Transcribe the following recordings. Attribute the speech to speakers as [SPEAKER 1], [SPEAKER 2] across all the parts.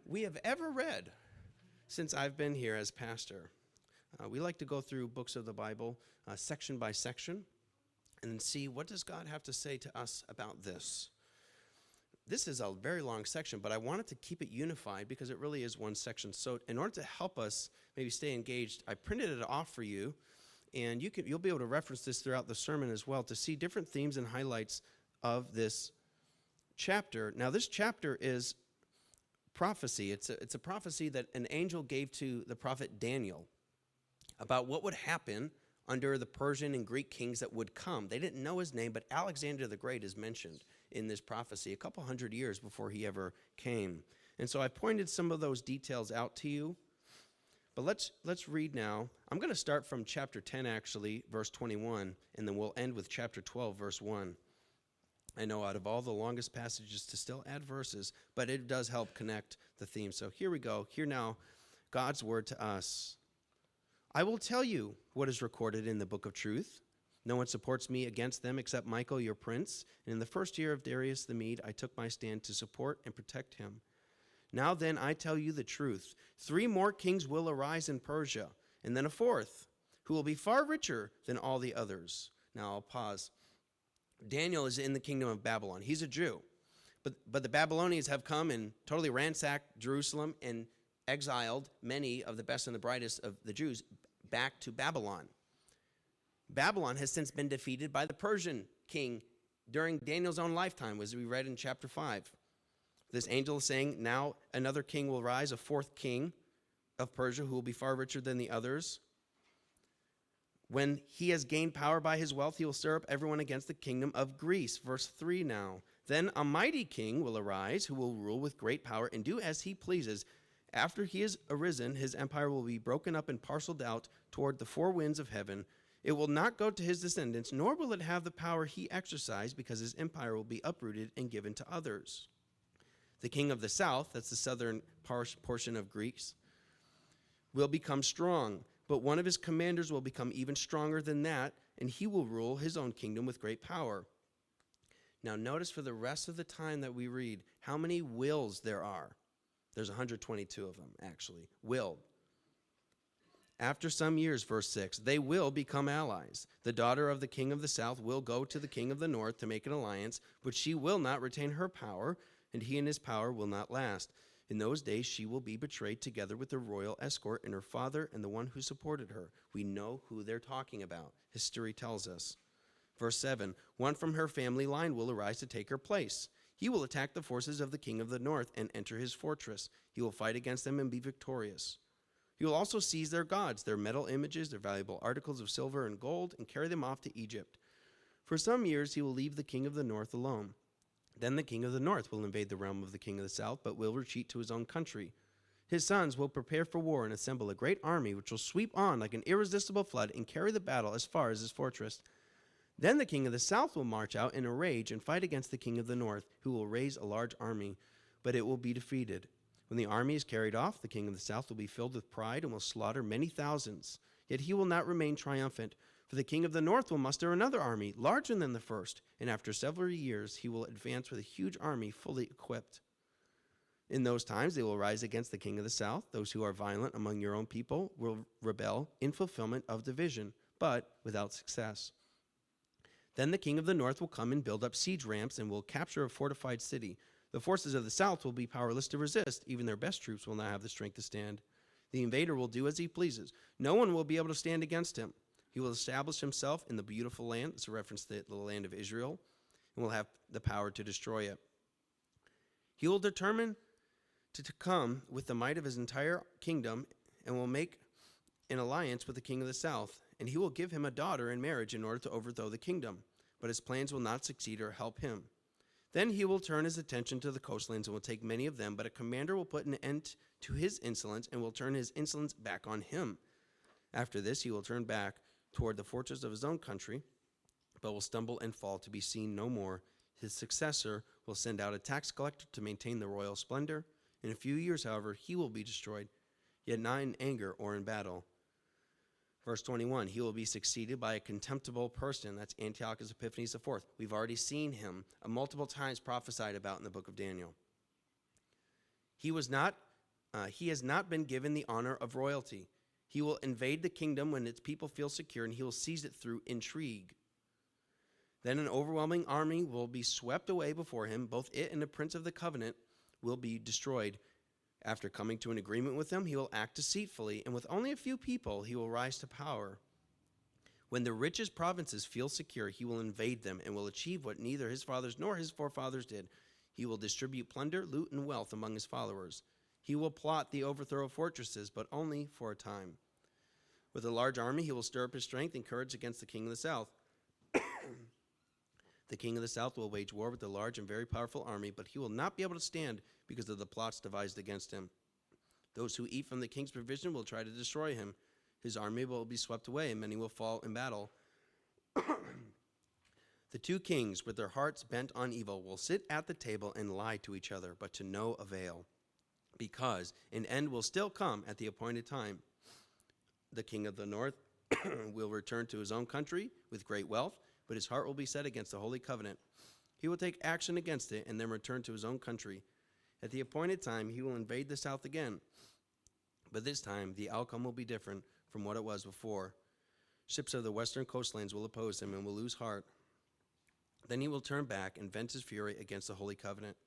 [SPEAKER 1] we have ever read since I've been here as pastor. We like to go through books of the Bible section by section and then see what does God have to say to us about this. This is a very long section, but I wanted to keep it unified because it really is one section. So in order to help us maybe stay engaged, I printed it off for you, and you'll be able to reference this throughout the sermon as well to see different themes and highlights of this chapter. Now, this chapter is prophecy. It's a prophecy that an angel gave to the prophet Daniel about what would happen under the Persian and Greek kings that would come. They didn't know his name, but Alexander the Great is mentioned in this prophecy a couple hundred years before he ever came. And so I pointed some of those details out to you. But let's read now. I'm going to start from chapter 10, actually, verse 21, and then we'll end with chapter 12, verse 1. I know out of all the longest passages to still add verses, but it does help connect the theme. So here we go. Hear now God's word to us. I will tell you what is recorded in the book of truth. No one supports me against them except Michael, your prince. And in the first year of Darius the Mede, I took my stand to support and protect him. Now then, I tell you the truth. 3 more kings will arise in Persia, and then a 4th, who will be far richer than all the others. Now I'll pause. Daniel is in the kingdom of Babylon. He's a Jew. But the Babylonians have come and totally ransacked Jerusalem and exiled many of the best and the brightest of the Jews back to Babylon. Babylon has since been defeated by the Persian king during Daniel's own lifetime, as we read in chapter 5. This angel is saying, now another king will rise, a 4th king of Persia, who will be far richer than the others. When he has gained power by his wealth, he will stir up everyone against the kingdom of Greece. Verse 3 now. Then a mighty king will arise, who will rule with great power and do as he pleases. After he is arisen, his empire will be broken up and parceled out toward the 4 winds of heaven. It will not go to his descendants, nor will it have the power he exercised, because his empire will be uprooted and given to others. The king of the south, that's the southern portion of Greece, will become strong, but one of his commanders will become even stronger than that, and he will rule his own kingdom with great power. Now notice for the rest of the time that we read how many wills there are. There's 122 of them, actually. Will. After some years, verse 6, they will become allies. The daughter of the king of the south will go to the king of the north to make an alliance, but she will not retain her power, and he and his power will not last. In those days she will be betrayed together with the royal escort and her father and the one who supported her. We know who they're talking about. History tells us. Verse 7, one from her family line will arise to take her place. He will attack the forces of the king of the north and enter his fortress. He will fight against them and be victorious. He will also seize their gods, their metal images, their valuable articles of silver and gold, and carry them off to Egypt. For some years he will leave the king of the north alone. Then the king of the north will invade the realm of the king of the south, but will retreat to his own country. His sons will prepare for war and assemble a great army, which will sweep on like an irresistible flood and carry the battle as far as his fortress. Then the king of the south will march out in a rage and fight against the king of the north, who will raise a large army, but it will be defeated. When the army is carried off, the king of the south will be filled with pride and will slaughter many thousands. Yet he will not remain triumphant, for the king of the north will muster another army, larger than the first, and after several years he will advance with a huge army fully equipped. In those times they will rise against the king of the south. Those who are violent among your own people will rebel in fulfillment of the vision, but without success. Then the king of the north will come and build up siege ramps and will capture a fortified city. The forces of the south will be powerless to resist. Even their best troops will not have the strength to stand. The invader will do as he pleases. No one will be able to stand against him. He will establish himself in the beautiful land. It's a reference to the land of Israel, and will have the power to destroy it. He will determine to come with the might of his entire kingdom and will make an alliance with the king of the south, and he will give him a daughter in marriage in order to overthrow the kingdom. But his plans will not succeed or help him. Then he will turn his attention to the coastlands and will take many of them, but a commander will put an end to his insolence and will turn his insolence back on him. After this, he will turn back toward the fortress of his own country, but will stumble and fall to be seen no more. His successor will send out a tax collector to maintain the royal splendor. In a few years, however, he will be destroyed, yet not in anger or in battle. Verse 21, he will be succeeded by a contemptible person. That's Antiochus Epiphanes IV. We've already seen him multiple times prophesied about in the book of Daniel. He was not he has not been given the honor of royalty. He will invade the kingdom when its people feel secure, and he will seize it through intrigue. Then an overwhelming army will be swept away before him. Both it and the prince of the covenant will be destroyed. After coming to an agreement with them, he will act deceitfully, and with only a few people, he will rise to power. When the richest provinces feel secure, he will invade them and will achieve what neither his fathers nor his forefathers did. He will distribute plunder, loot, and wealth among his followers. He will plot the overthrow of fortresses, but only for a time. With a large army, he will stir up his strength and courage against the king of the south. The king of the south will wage war with a large and very powerful army, but he will not be able to stand because of the plots devised against him. Those who eat from the king's provision will try to destroy him. His army will be swept away, and many will fall in battle. The two kings, with their hearts bent on evil, will sit at the table and lie to each other, but to no avail, because an end will still come at the appointed time. The king of the north will return to his own country with great wealth, but his heart will be set against the holy covenant. He will take action against it and then return to his own country. At the appointed time, he will invade the south again. But this time, the outcome will be different from what it was before. Ships of the western coastlands will oppose him and will lose heart. Then he will turn back and vent his fury against the holy covenant.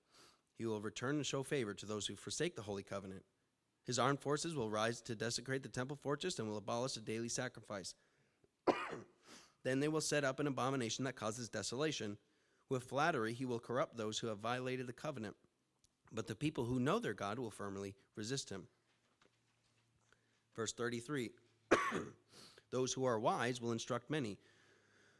[SPEAKER 1] He will return and show favor to those who forsake the holy covenant. His armed forces will rise to desecrate the temple fortress and will abolish the daily sacrifice. Then they will set up an abomination that causes desolation. With flattery, he will corrupt those who have violated the covenant. But the people who know their God will firmly resist him. Verse 33, those who are wise will instruct many,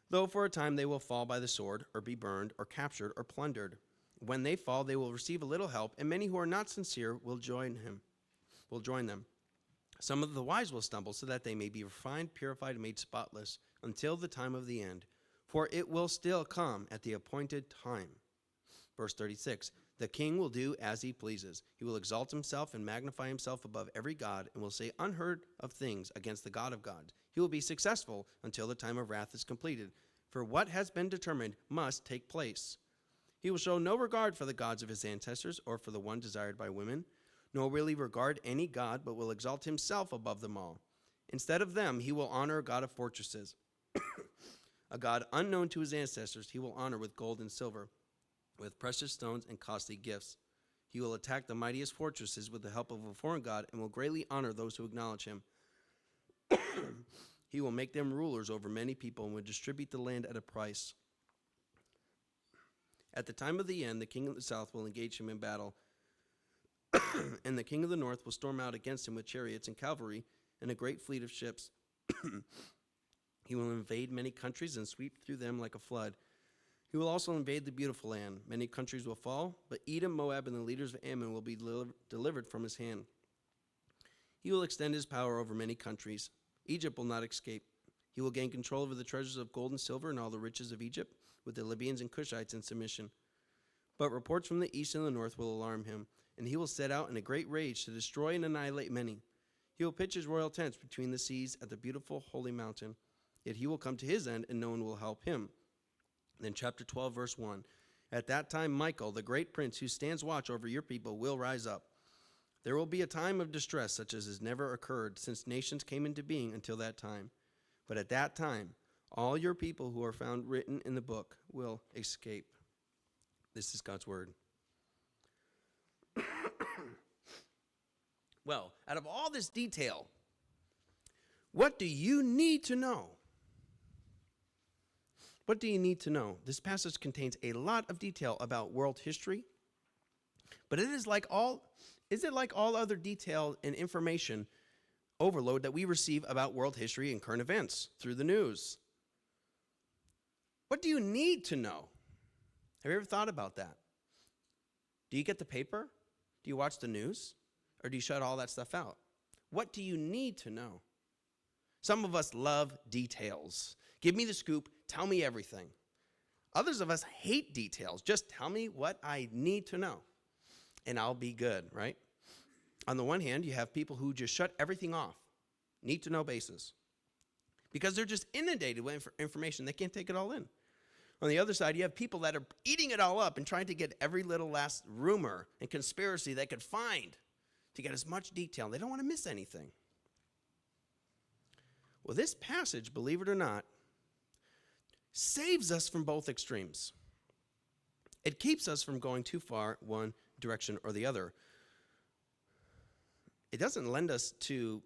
[SPEAKER 1] though for a time they will fall by the sword, or be burned, or captured, or plundered. When they fall, they will receive a little help, and many who are not sincere will join them. Some of the wise will stumble, so that they may be refined, purified, and made spotless, until the time of the end. For it will still come at the appointed time. Verse 36, the king will do as he pleases. He will exalt himself and magnify himself above every god, and will say unheard of things against the God of gods. He will be successful until the time of wrath is completed. For what has been determined must take place. He will show no regard for the gods of his ancestors, or for the one desired by women, nor will he regard any god, but will exalt himself above them all. Instead of them, he will honor a god of fortresses. A god unknown to his ancestors he will honor with gold and silver, with precious stones and costly gifts. He will attack the mightiest fortresses with the help of a foreign god, and will greatly honor those who acknowledge him. He will make them rulers over many people, and will distribute the land at a price. At the time of the end, the king of the south will engage him in battle, and the king of the north will storm out against him with chariots and cavalry and a great fleet of ships. He will invade many countries and sweep through them like a flood. He will also invade the beautiful land. Many countries will fall, but Edom, Moab, and the leaders of Ammon will be delivered from his hand. He will extend his power over many countries. Egypt will not escape. He will gain control over the treasures of gold and silver and all the riches of Egypt, with the Libyans and Cushites in submission. But reports from the east and the north will alarm him, and he will set out in a great rage to destroy and annihilate many. He will pitch his royal tents between the seas at the beautiful holy mountain. Yet he will come to his end, and no one will help him. Then chapter 12, verse 1. At that time, Michael, the great prince who stands watch over your people, will rise up. There will be a time of distress such as has never occurred since nations came into being until that time. But at that time, all your people who are found written in the book will escape. This is God's word. Well, out of all this detail, what do you need to know? What do you need to know? This passage contains a lot of detail about world history, but is it like all other detail and information overload that we receive about world history and current events through the news? What do you need to know? Have you ever thought about that? Do you get the paper? Do you watch the news? Or do you shut all that stuff out? What do you need to know? Some of us love details. Give me the scoop. Tell me everything. Others of us hate details. Just tell me what I need to know, and I'll be good, right? On the one hand, you have people who just shut everything off, need-to-know basis, because they're just inundated with information. They can't take it all in. On the other side, you have people that are eating it all up and trying to get every little last rumor and conspiracy they could find to get as much detail. They don't want to miss anything. Well, this passage, believe it or not, saves us from both extremes. It keeps us from going too far one direction or the other. It doesn't lend us to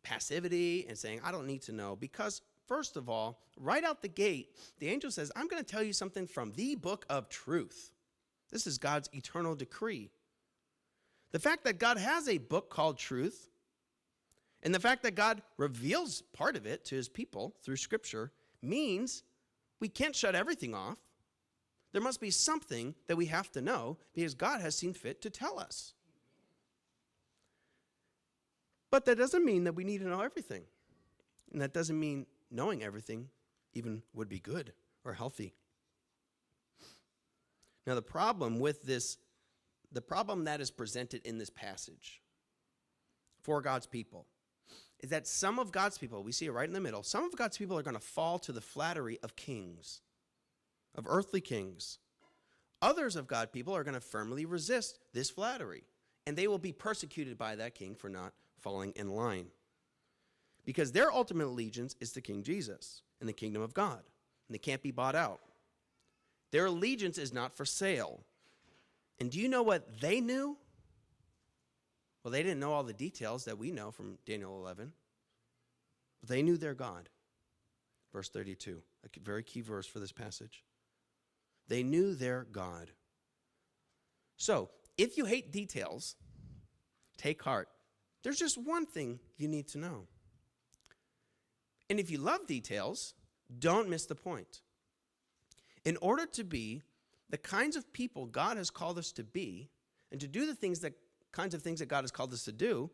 [SPEAKER 1] passivity and saying, I don't need to know, because first of all, right out the gate, the angel says, I'm going to tell you something from the book of truth. This is God's eternal decree. The fact that God has a book called truth, and the fact that God reveals part of it to his people through Scripture, means we can't shut everything off. There must be something that we have to know because God has seen fit to tell us. But that doesn't mean that we need to know everything. And that doesn't mean knowing everything even would be good or healthy. Now, the problem with this, the problem that is presented in this passage for God's people is that some of God's people, we see it right in the middle, some of God's people are going to fall to the flattery of kings, of earthly kings. Others of God's people are going to firmly resist this flattery, and they will be persecuted by that king for not falling in line. Because their ultimate allegiance is to King Jesus and the kingdom of God, and they can't be bought out. Their allegiance is not for sale. And do you know what they knew? Well, they didn't know all the details that we know from Daniel 11, but they knew their God. Verse 32, a very key verse for this passage. They knew their God. So, if you hate details, take heart. There's just one thing you need to know. And if you love details, don't miss the point. In order to be the kinds of people God has called us to be, and to do the kinds of things that God has called us to do,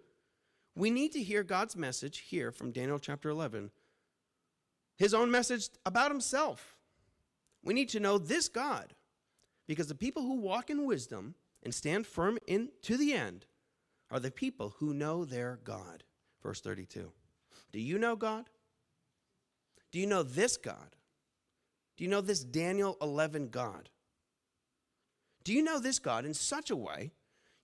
[SPEAKER 1] we need to hear God's message here from Daniel chapter 11. His own message about himself. We need to know this God, because the people who walk in wisdom and stand firm to the end are the people who know their God. Verse 32. Do you know God? Do you know this God? Do you know this Daniel 11 God? Do you know this God in such a way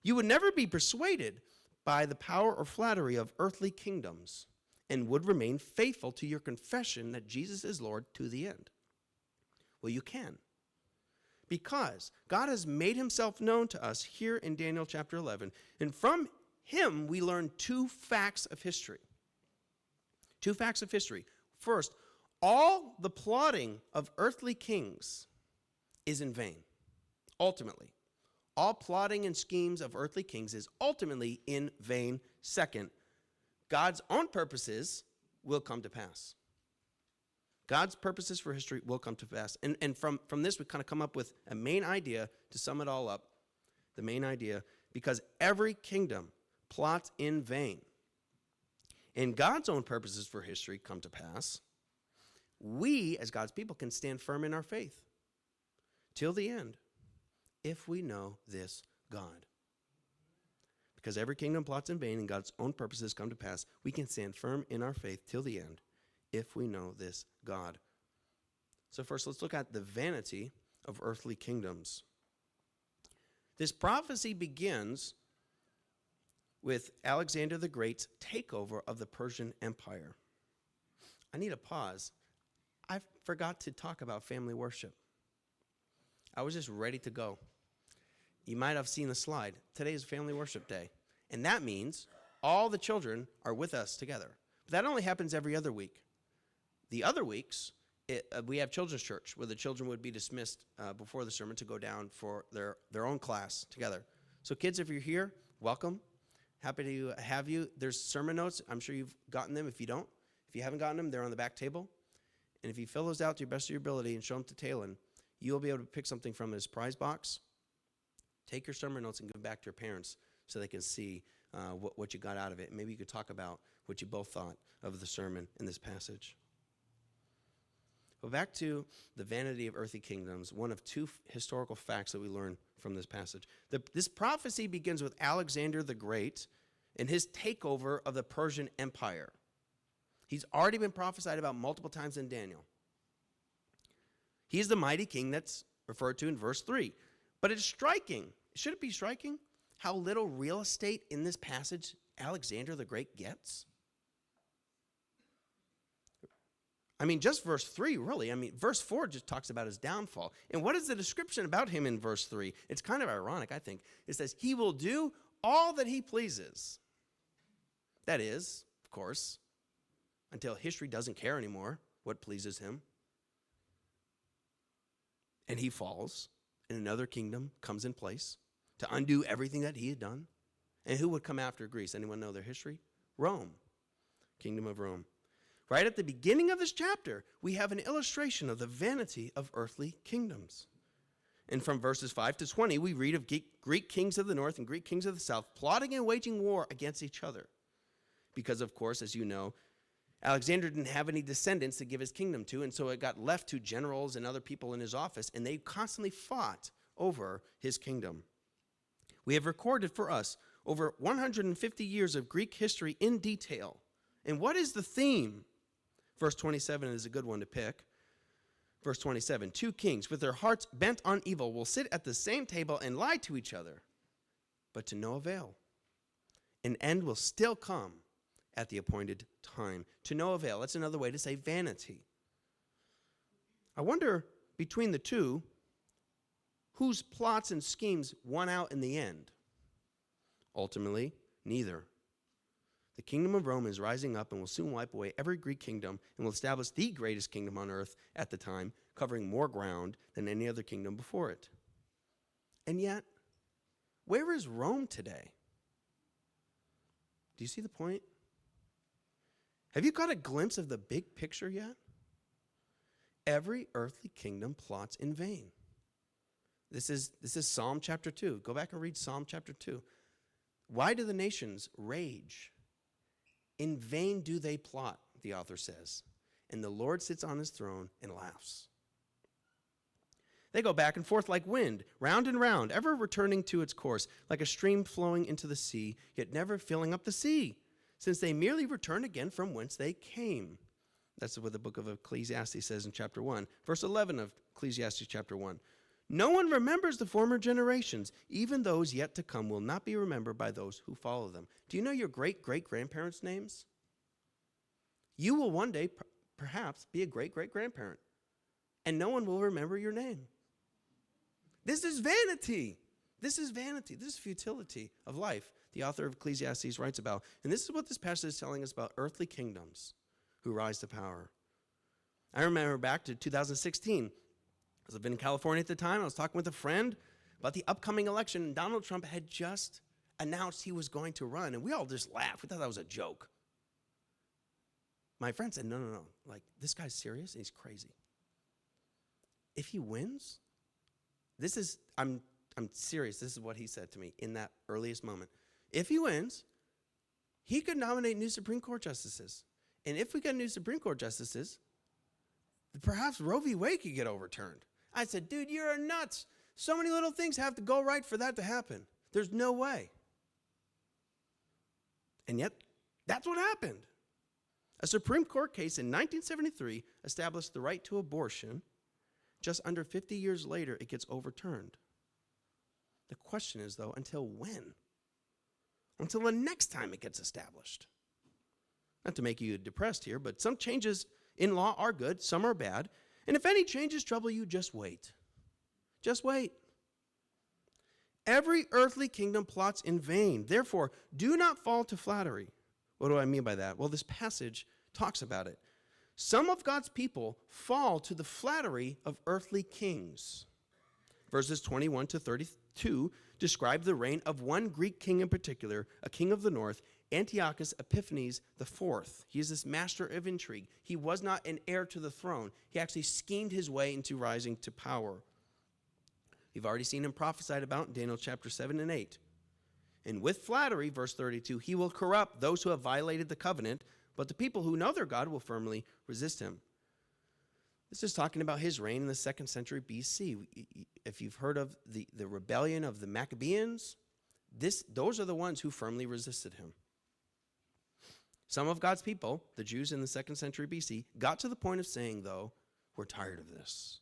[SPEAKER 1] you would never be persuaded by the power or flattery of earthly kingdoms and would remain faithful to your confession that Jesus is Lord to the end? Well, you can. Because God has made himself known to us here in Daniel chapter 11. And from him, we learn two facts of history. Two facts of history. First, all the plotting of earthly kings is in vain, ultimately. All plotting and schemes of earthly kings is ultimately in vain. Second, God's own purposes will come to pass. God's purposes for history will come to pass. And from this, we kind of come up with a main idea to sum it all up. The main idea, because every kingdom plots in vain. And God's own purposes for history come to pass. We, as God's people, can stand firm in our faith till the end if we know this God. Because every kingdom plots in vain and God's own purposes come to pass, we can stand firm in our faith till the end if we know this God. So first, let's look at the vanity of earthly kingdoms. This prophecy begins with Alexander the Great's takeover of the Persian Empire. I need a pause. I forgot to talk about family worship. I was just ready to go. You might have seen the slide. Today is family worship day. And that means all the children are with us together. But that only happens every other week. The other weeks, we have children's church where the children would be dismissed before the sermon to go down for their own class together. So kids, if you're here, welcome. Happy to have you. There's sermon notes. I'm sure you've gotten them. If you haven't gotten them, they're on the back table. And if you fill those out to the best of your ability and show them to Talon, you'll be able to pick something from his prize box. Take your sermon notes and give them back to your parents so they can see what you got out of it. And maybe you could talk about what you both thought of the sermon in this passage. But back to the vanity of earthly kingdoms, one of two historical facts that we learn from this passage. This prophecy begins with Alexander the Great and his takeover of the Persian Empire. He's already been prophesied about multiple times in Daniel. He's the mighty king that's referred to in verse 3. But it's striking. Should it be striking? how little real estate in this passage Alexander the Great gets? I mean, just verse 3, really. I mean, verse 4 just talks about his downfall. And what is the description about him in verse 3? It's kind of ironic, I think. It says, he will do all that he pleases. That is, of course, until history doesn't care anymore what pleases him. And he falls, and another kingdom comes in place to undo everything that he had done. And who would come after Greece? Anyone know their history? Rome, kingdom of Rome. Right at the beginning of this chapter, we have an illustration of the vanity of earthly kingdoms. And from verses 5 to 20, we read of Greek kings of the north and Greek kings of the south plotting and waging war against each other. Because, of course, as you know, Alexander didn't have any descendants to give his kingdom to, and so it got left to generals and other people in his office, and they constantly fought over his kingdom. We have recorded for us over 150 years of Greek history in detail. And what is the theme? Verse 27 is a good one to pick. Verse 27, 2 kings with their hearts bent on evil will sit at the same table and lie to each other, but to no avail. An end will still come at the appointed time. To no avail. That's another way to say vanity. I wonder, between the two, whose plots and schemes won out in the end? Ultimately, neither. The kingdom of Rome is rising up and will soon wipe away every Greek kingdom and will establish the greatest kingdom on earth at the time, covering more ground than any other kingdom before it. And yet, where is Rome today? Do you see the point? Have you got a glimpse of the big picture yet? Every earthly kingdom plots in vain. This is Psalm chapter 2. Go back and read Psalm chapter 2. Why do the nations rage? In vain do they plot, the author says, and the Lord sits on his throne and laughs. They go back and forth like wind, round and round, ever returning to its course, like a stream flowing into the sea, yet never filling up the sea, since they merely return again from whence they came. That's what the book of Ecclesiastes says in chapter 1. Verse 11 of Ecclesiastes chapter 1. No one remembers the former generations. Even those yet to come will not be remembered by those who follow them. Do you know your great-great-grandparents' names? You will one day perhaps be a great-great-grandparent, and no one will remember your name. This is vanity. This is vanity. This is futility of life, the author of Ecclesiastes writes about. And this is what this passage is telling us about earthly kingdoms who rise to power. I remember back to 2016. I was living in California at the time. I was talking with a friend about the upcoming election, and Donald Trump had just announced he was going to run, and we all just laughed. We thought that was a joke. My friend said, no, like, this guy's serious, and he's crazy. If he wins, I'm serious. This is what he said to me in that earliest moment. If he wins, he could nominate new Supreme Court justices. And if we get new Supreme Court justices, perhaps Roe v. Wade could get overturned. I said, dude, you're nuts. So many little things have to go right for that to happen. There's no way. And yet, that's what happened. A Supreme Court case in 1973 established the right to abortion. Just under 50 years later, it gets overturned. The question is, though, until when? Until the next time it gets established. Not to make you depressed here, but some changes in law are good, some are bad. And if any changes trouble you, just wait. Just wait. Every earthly kingdom plots in vain. Therefore, do not fall to flattery. What do I mean by that? Well, this passage talks about it. Some of God's people fall to the flattery of earthly kings. Verses 21 to 32 describe the reign of one Greek king in particular, a king of the north, Antiochus Epiphanes IV. He is this master of intrigue. He was not an heir to the throne. He actually schemed his way into rising to power. You've already seen him prophesied about in Daniel chapter 7 and 8. And with flattery, verse 32, he will corrupt those who have violated the covenant, but the people who know their God will firmly resist him. This is talking about his reign in the 2nd century BC. If you've heard of the rebellion of the Maccabees, those are the ones who firmly resisted him. Some of God's people, the Jews in the 2nd century BC, got to the point of saying, though, we're tired of this.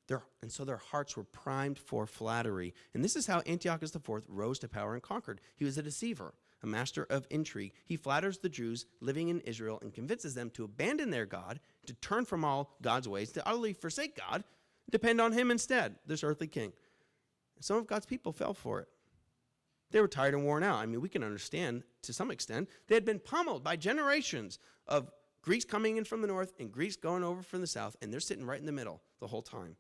[SPEAKER 1] And so their hearts were primed for flattery. And this is how Antiochus IV rose to power and conquered. He was a deceiver, a master of intrigue. He flatters the Jews living in Israel and convinces them to abandon their God, to turn from all God's ways, to utterly forsake God, depend on him instead, this earthly king. And some of God's people fell for it. They were tired and worn out. I mean, we can understand to some extent. They had been pummeled by generations of Greeks coming in from the north and Greeks going over from the south, and they're sitting right in the middle the whole time.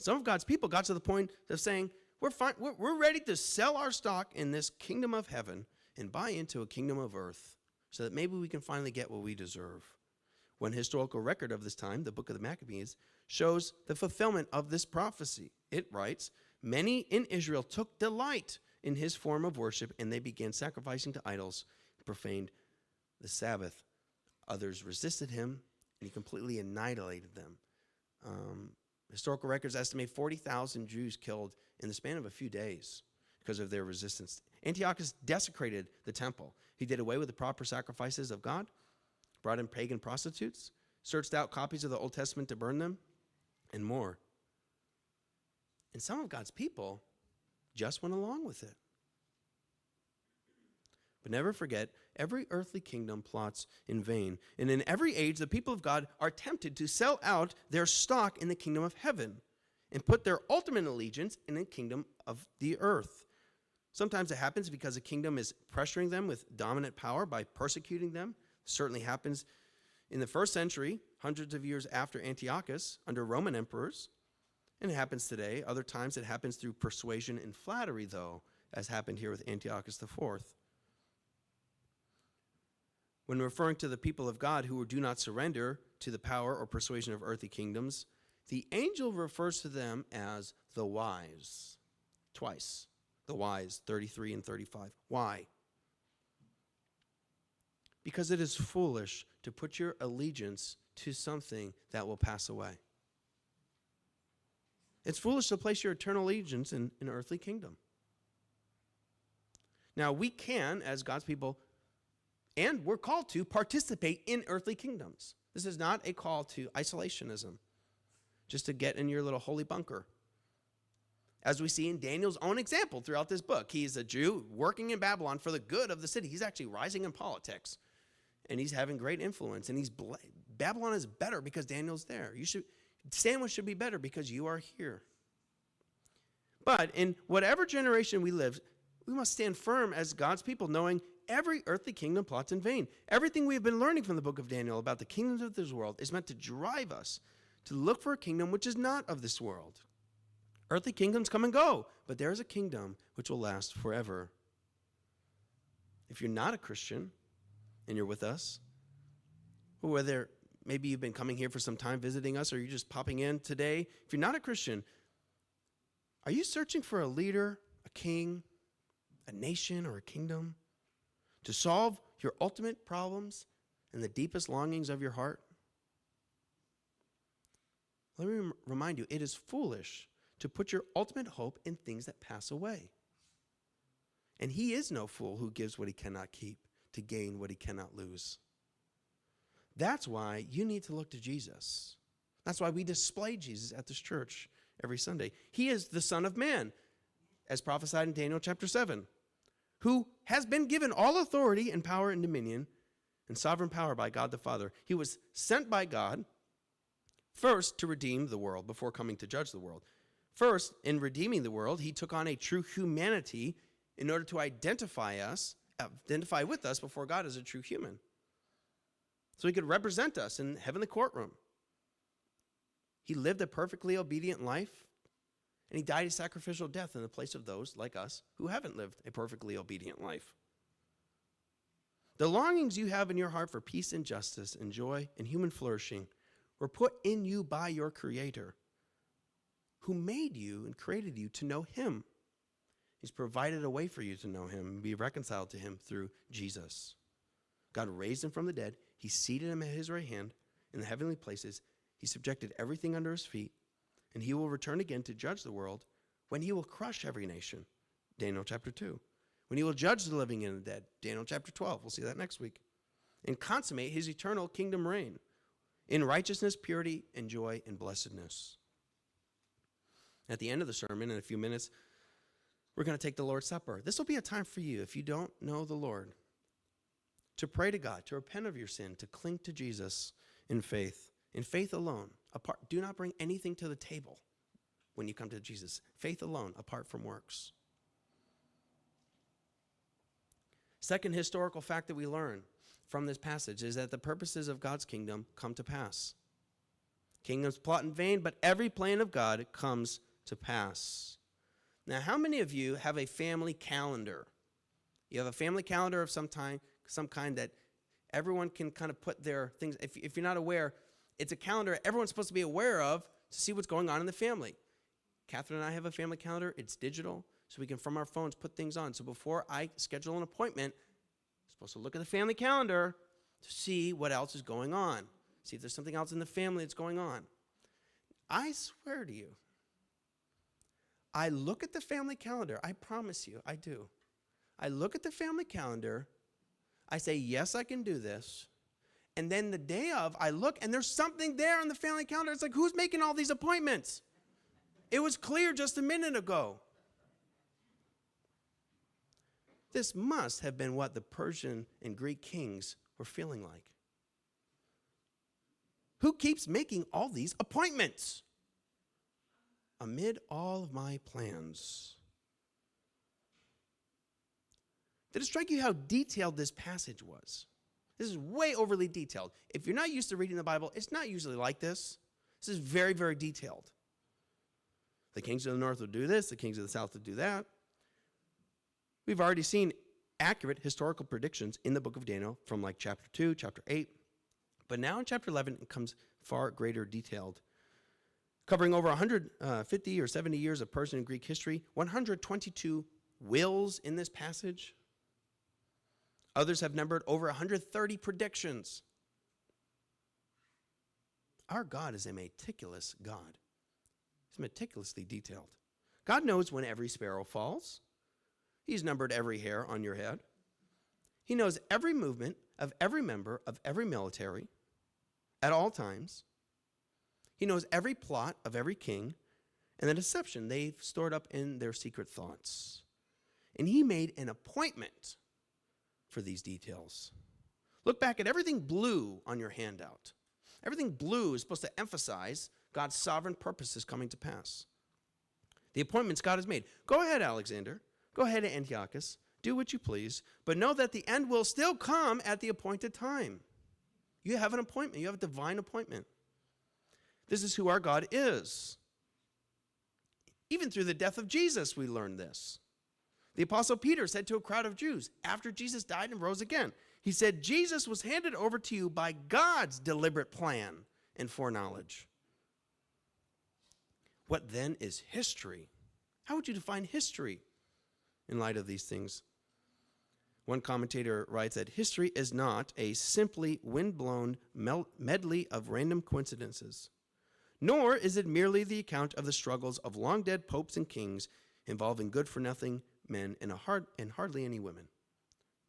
[SPEAKER 1] Some of God's people got to the point of saying, we're ready to sell our stock in this kingdom of heaven and buy into a kingdom of earth so that maybe we can finally get what we deserve. One historical record of this time, the book of the Maccabees, shows the fulfillment of this prophecy. It writes, many in Israel took delight in his form of worship, and they began sacrificing to idols and profaned the Sabbath. Others resisted him, and he completely annihilated them. Historical records estimate 40,000 Jews killed in the span of a few days because of their resistance. Antiochus desecrated the temple. He did away with the proper sacrifices of God, brought in pagan prostitutes, searched out copies of the Old Testament to burn them, and more. And some of God's people just went along with it. But never forget, every earthly kingdom plots in vain. And in every age, the people of God are tempted to sell out their stock in the kingdom of heaven and put their ultimate allegiance in the kingdom of the earth. Sometimes it happens because a kingdom is pressuring them with dominant power by persecuting them. It certainly happens in the first century, hundreds of years after Antiochus, under Roman emperors. And it happens today. Other times it happens through persuasion and flattery, though, as happened here with Antiochus IV. When referring to the people of God who do not surrender to the power or persuasion of earthly kingdoms, the angel refers to them as the wise. Twice. The wise, 33 and 35. Why? Because it is foolish to put your allegiance to something that will pass away. It's foolish to place your eternal allegiance in an earthly kingdom. Now, we can, as God's people, and we're called to participate in earthly kingdoms. This is not a call to isolationism, just to get in your little holy bunker. As we see in Daniel's own example throughout this book, he's a Jew working in Babylon for the good of the city. He's actually rising in politics, and he's having great influence. And Babylon is better because Daniel's there. Sandwich should be better because you are here. But in whatever generation we live, we must stand firm as God's people, knowing every earthly kingdom plots in vain. Everything we have been learning from the book of Daniel about the kingdoms of this world is meant to drive us to look for a kingdom which is not of this world. Earthly kingdoms come and go, but there is a kingdom which will last forever. If you're not a Christian and you're with us, or whether maybe you've been coming here for some time visiting us or you're just popping in today, if you're not a Christian, are you searching for a leader, a king, a nation, or a kingdom to solve your ultimate problems and the deepest longings of your heart? Let me remind you, it is foolish to put your ultimate hope in things that pass away. And he is no fool who gives what he cannot keep to gain what he cannot lose. That's why you need to look to Jesus. That's why we display Jesus at this church every Sunday. He is the Son of Man, as prophesied in Daniel chapter 7, who has been given all authority and power and dominion and sovereign power by God the Father. He was sent by God first to redeem the world before coming to judge the world. First, in redeeming the world, he took on a true humanity in order to identify with us before God as a true human. So he could represent us in the heavenly courtroom. He lived a perfectly obedient life, and he died a sacrificial death in the place of those like us who haven't lived a perfectly obedient life. The longings you have in your heart for peace and justice and joy and human flourishing were put in you by your Creator, who made you and created you to know him. He's provided a way for you to know him and be reconciled to him through Jesus. God raised him from the dead. He seated him at his right hand in the heavenly places. He subjected everything under his feet, and he will return again to judge the world when he will crush every nation. Daniel chapter 2. When he will judge the living and the dead. Daniel chapter 12. We'll see that next week. And consummate his eternal kingdom reign. in righteousness, purity, and joy, and blessedness. At the end of the sermon, in a few minutes, we're going to take the Lord's Supper. This will be a time for you, if you don't know the Lord, to pray to God, to repent of your sin, to cling to Jesus in faith alone. Do not bring anything to the table when you come to Jesus. Faith alone, apart from works. Second historical fact that we learn from this passage is that the purposes of God's kingdom come to pass. Kingdoms plot in vain, but every plan of God comes to pass. Now, how many of you have a family calendar? You have a family calendar of some kind that everyone can kind of put their things. If you're not aware, it's a calendar everyone's supposed to be aware of to see what's going on in the family. Catherine and I have a family calendar. It's digital, so we can, from our phones, put things on. So before I schedule an appointment, I'm supposed to look at the family calendar to see what else is going on, see if there's something else in the family that's going on. I swear to you, I look at the family calendar. I promise you, I do. I look at the family calendar. I say, yes, I can do this. And then the day of, I look, and there's something there on the family calendar. It's like, who's making all these appointments? It was clear just a minute ago. This must have been what the Persian and Greek kings were feeling like. Who keeps making all these appointments amid all of my plans? Did it strike you how detailed this passage was? This is way overly detailed. If you're not used to reading the Bible, it's not usually like this. This is very, very detailed. The kings of the north would do this. The kings of the south would do that. We've already seen accurate historical predictions in the book of Daniel from like chapter 2, chapter 8. But now in chapter 11, it comes far greater detailed. Covering over 150 or 70 years of Persian and Greek history, 122 wills in this passage. Others have numbered over 130 predictions. Our God is a meticulous God. He's meticulously detailed. God knows when every sparrow falls. He's numbered every hair on your head. He knows every movement of every member of every military at all times. He knows every plot of every king and the deception they've stored up in their secret thoughts. And he made an appointment for these details. Look back at everything blue on your handout. Everything blue is supposed to emphasize God's sovereign purposes coming to pass. The appointments God has made. Go ahead, Alexander. Go ahead, Antiochus. Do what you please. But know that the end will still come at the appointed time. You have an appointment. You have a divine appointment. This is who our God is. Even through the death of Jesus, we learn this. The Apostle Peter said to a crowd of Jews, after Jesus died and rose again, he said, Jesus was handed over to you by God's deliberate plan and foreknowledge. What then is history? How would you define history in light of these things? One commentator writes that history is not a simply wind-blown medley of random coincidences, nor is it merely the account of the struggles of long-dead popes and kings involving good-for-nothing men and hardly any women.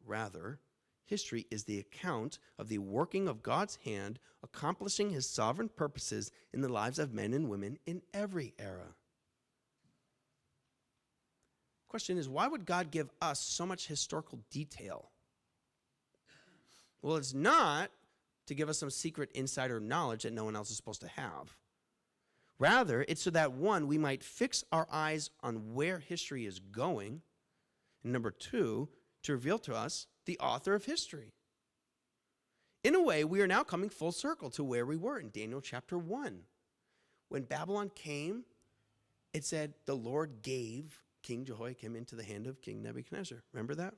[SPEAKER 1] Rather, history is the account of the working of God's hand accomplishing his sovereign purposes in the lives of men and women in every era. Question is, why would God give us so much historical detail? Well, it's not to give us some secret insider knowledge that no one else is supposed to have. Rather, it's so that, one, we might fix our eyes on where history is going, and number two, to reveal to us the author of history. In a way, we are now coming full circle to where we were in Daniel chapter 1. When Babylon came, it said the Lord gave King Jehoiakim into the hand of King Nebuchadnezzar. Remember that?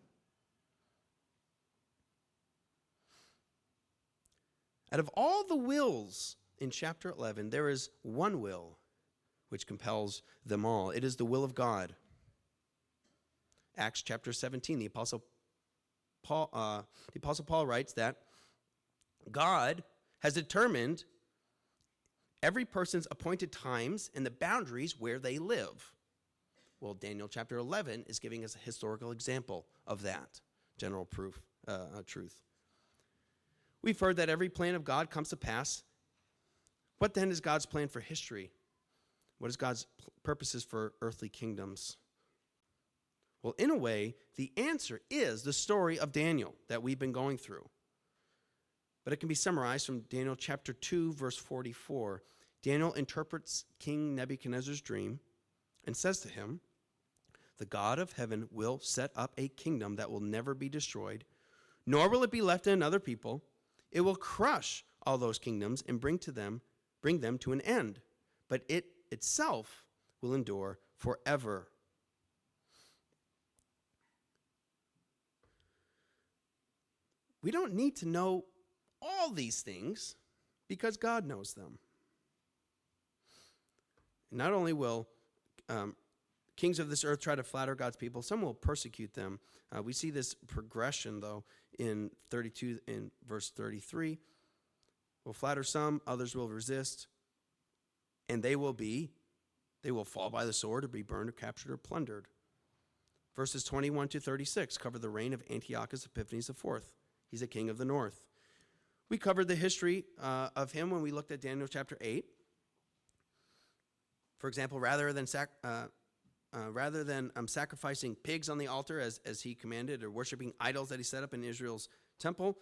[SPEAKER 1] Out of all the wills in chapter 11, there is one will which compels them all. It is the will of God. Acts chapter 17, the Apostle Paul writes that God has determined every person's appointed times and the boundaries where they live. Well, Daniel chapter 11 is giving us a historical example of that general truth. We've heard that every plan of God comes to pass What then is God's plan for history? What is God's purposes for earthly kingdoms? Well, in a way, the answer is the story of Daniel that we've been going through. But it can be summarized from Daniel chapter 2, verse 44. Daniel interprets King Nebuchadnezzar's dream and says to him, "The God of heaven will set up a kingdom that will never be destroyed, nor will it be left to another people. It will crush all those kingdoms and bring them to an end, but it itself will endure forever." We don't need to know all these things because God knows them. Not only will kings of this earth try to flatter God's people, some will persecute them. We see this progression, though, in 32, in verse 33. Will flatter some, others will resist, and they will fall by the sword or be burned or captured or plundered. Verses 21 to 36 cover the reign of Antiochus Epiphanes IV. He's a king of the north. We covered the history of him when we looked at Daniel chapter 8. For example, rather than sacrificing pigs on the altar as he commanded, or worshiping idols that he set up in Israel's temple,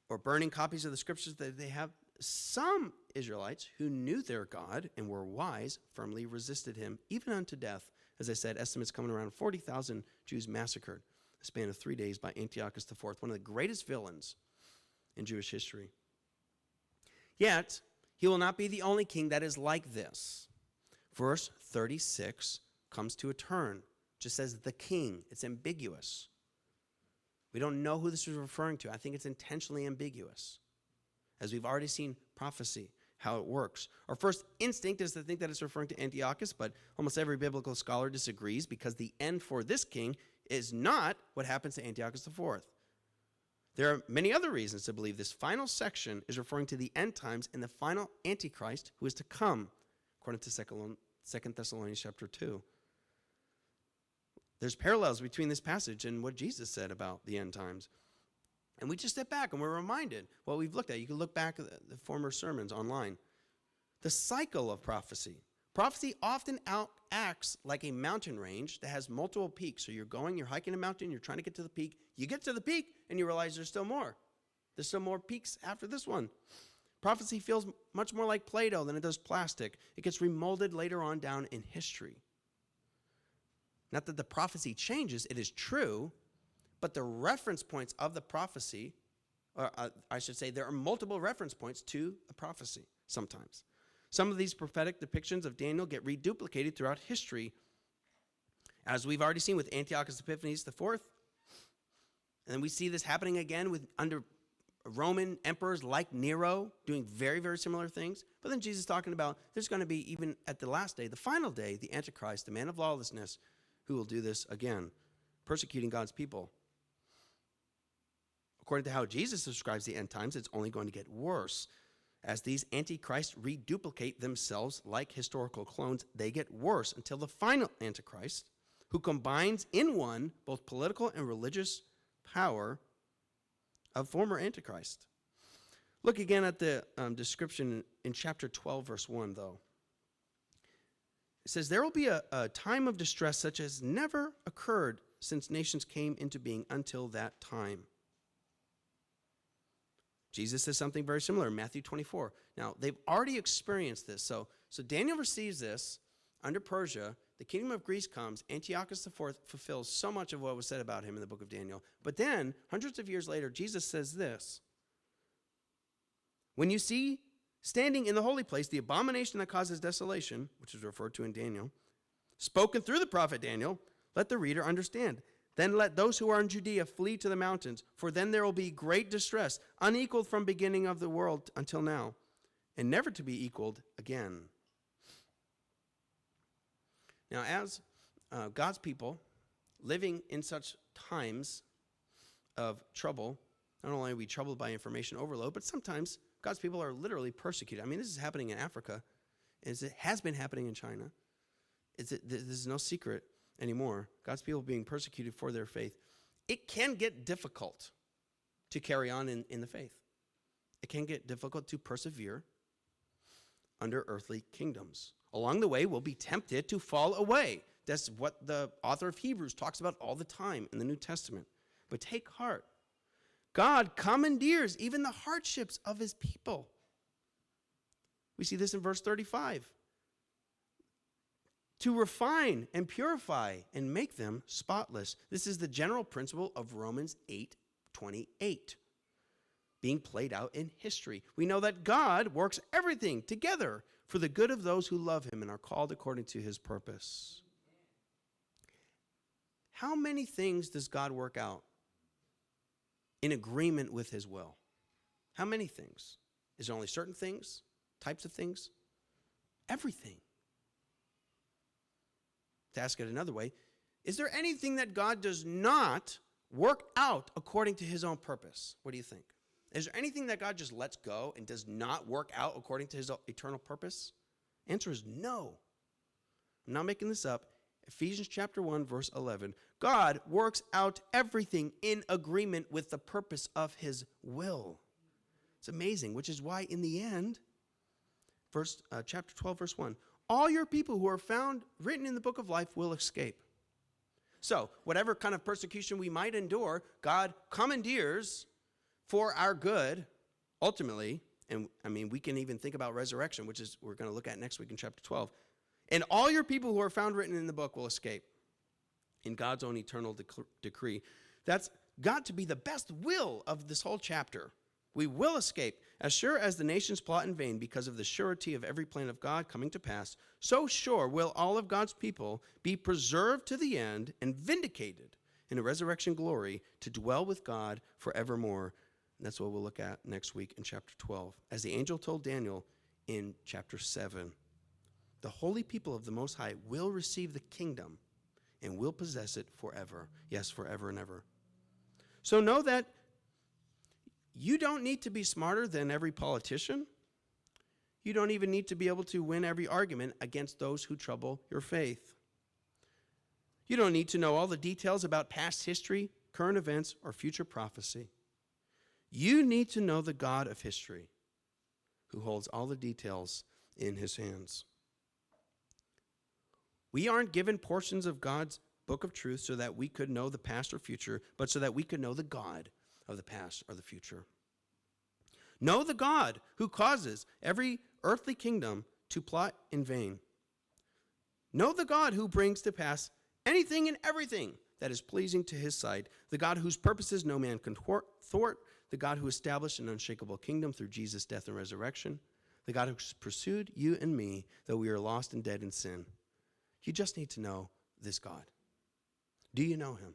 [SPEAKER 1] or burning copies of the scriptures that they have, some Israelites who knew their God and were wise firmly resisted him, even unto death. As I said, estimates coming around 40,000 Jews massacred a span of 3 days by Antiochus IV, one of the greatest villains in Jewish history. Yet, he will not be the only king that is like this. Verse 36 comes to a turn. Just says the king. It's ambiguous. We don't know who this is referring to. I think it's intentionally ambiguous. As we've already seen prophecy, how it works. Our first instinct is to think that it's referring to Antiochus, but almost every biblical scholar disagrees because the end for this king is not what happens to Antiochus IV. There are many other reasons to believe this final section is referring to the end times and the final Antichrist who is to come, according to 2 Thessalonians chapter 2. There's parallels between this passage and what Jesus said about the end times. And we just step back and we're reminded what we've looked at. You can look back at the former sermons online. The cycle of prophecy. Prophecy often acts like a mountain range that has multiple peaks. So you're hiking a mountain, you're trying to get to the peak. You get to the peak and you realize there's still more. There's still more peaks after this one. Prophecy feels much more like Play-Doh than it does plastic. It gets remolded later on down in history. Not that the prophecy changes, it is true, but the reference points of the prophecy, or I should say there are multiple reference points to a prophecy sometimes. Some of these prophetic depictions of Daniel get reduplicated throughout history, as we've already seen with Antiochus Epiphanes IV. And then we see this happening again under Roman emperors like Nero doing very, very similar things. But then Jesus talking about there's going to be, even at the last day, the final day, the Antichrist, the man of lawlessness, who will do this again, persecuting God's people. According to how Jesus describes the end times, it's only going to get worse. As these antichrists reduplicate themselves like historical clones, they get worse until the final Antichrist, who combines in one both political and religious power of former Antichrist. Look again at the description in chapter 12, verse 1, though. It says, there will be a time of distress such as never occurred since nations came into being until that time. Jesus says something very similar in Matthew 24. Now, they've already experienced this. So Daniel receives this under Persia. The kingdom of Greece comes. Antiochus IV fulfills so much of what was said about him in the book of Daniel. But then, hundreds of years later, Jesus says this. When you see standing in the holy place the abomination that causes desolation, which is referred to in Daniel, spoken through the prophet Daniel, let the reader understand. Then let those who are in Judea flee to the mountains, for then there will be great distress, unequaled from beginning of the world until now, and never to be equaled again. Now, as God's people living in such times of trouble, not only are we troubled by information overload, but sometimes God's people are literally persecuted. I mean, this is happening in Africa, as it has been happening in China. This is no secret anymore. God's people being persecuted for their faith. It can get difficult to carry on in the faith. It can get difficult to persevere under earthly kingdoms. Along the way, we'll be tempted to fall away. That's what the author of Hebrews talks about all the time in the New Testament. But take heart. God commandeers even the hardships of his people. We see this in verse 35. To refine and purify and make them spotless. This is the general principle of Romans 8:28, being played out in history. We know that God works everything together for the good of those who love him and are called according to his purpose. How many things does God work out in agreement with his will? How many things? Is there only certain things, types of things? Everything. To ask it another way, is there anything that God does not work out according to his own purpose? What do you think? Is there anything that God just lets go and does not work out according to his eternal purpose? Answer is no. I'm not making this up. Ephesians chapter 1, verse 11. God works out everything in agreement with the purpose of his will. It's amazing, which is why in the end, chapter 12, verse 1, all your people who are found written in the book of life will escape. So, whatever kind of persecution we might endure, God commandeers for our good, ultimately. And I mean, we can even think about resurrection, which is we're going to look at next week in chapter 12. And all your people who are found written in the book will escape in God's own eternal decree. That's got to be the best will of this whole chapter. We will escape, as sure as the nations plot in vain because of the surety of every plan of God coming to pass, so sure will all of God's people be preserved to the end and vindicated in a resurrection glory to dwell with God forevermore. And that's what we'll look at next week in chapter 12. As the angel told Daniel in chapter 7, the holy people of the Most High will receive the kingdom and will possess it forever. Yes, forever and ever. So know that you don't need to be smarter than every politician. You don't even need to be able to win every argument against those who trouble your faith. You don't need to know all the details about past history, current events, or future prophecy. You need to know the God of history, who holds all the details in his hands. We aren't given portions of God's book of truth so that we could know the past or future, but so that we could know the God of the past or the future. Know the God who causes every earthly kingdom to plot in vain. Know the God who brings to pass anything and everything that is pleasing to his sight, the God whose purposes no man can thwart, the God who established an unshakable kingdom through Jesus' death and resurrection, the God who pursued you and me, though we are lost and dead in sin. You just need to know this God. Do you know him?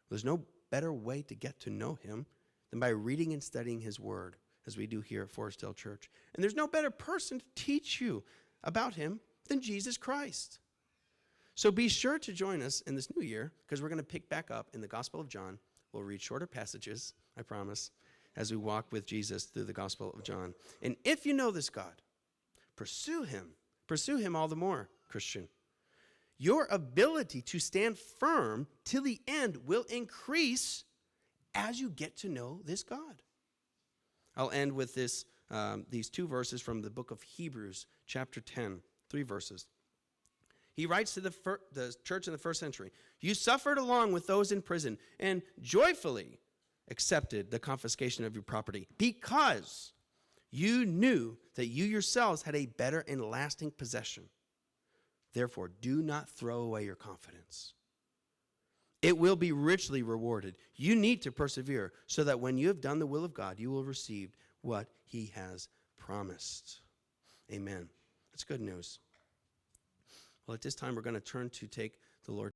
[SPEAKER 1] There's no better way to get to know him than by reading and studying his word, as we do here at Forest Hill Church. And there's no better person to teach you about him than Jesus Christ. So be sure to join us in this new year, because we're going to pick back up in the Gospel of John. We'll read shorter passages, I promise, as we walk with Jesus through the Gospel of John. And if you know this God, pursue him. Pursue him all the more, Christian. Your ability to stand firm till the end will increase as you get to know this God. I'll end with these two verses from the book of Hebrews, chapter 10, 3 verses. He writes to the church in the first century, you suffered along with those in prison and joyfully accepted the confiscation of your property because you knew that you yourselves had a better and lasting possession. Therefore, do not throw away your confidence. It will be richly rewarded. You need to persevere so that when you have done the will of God, you will receive what he has promised. Amen. That's good news. Well, at this time, we're going to turn to take the Lord.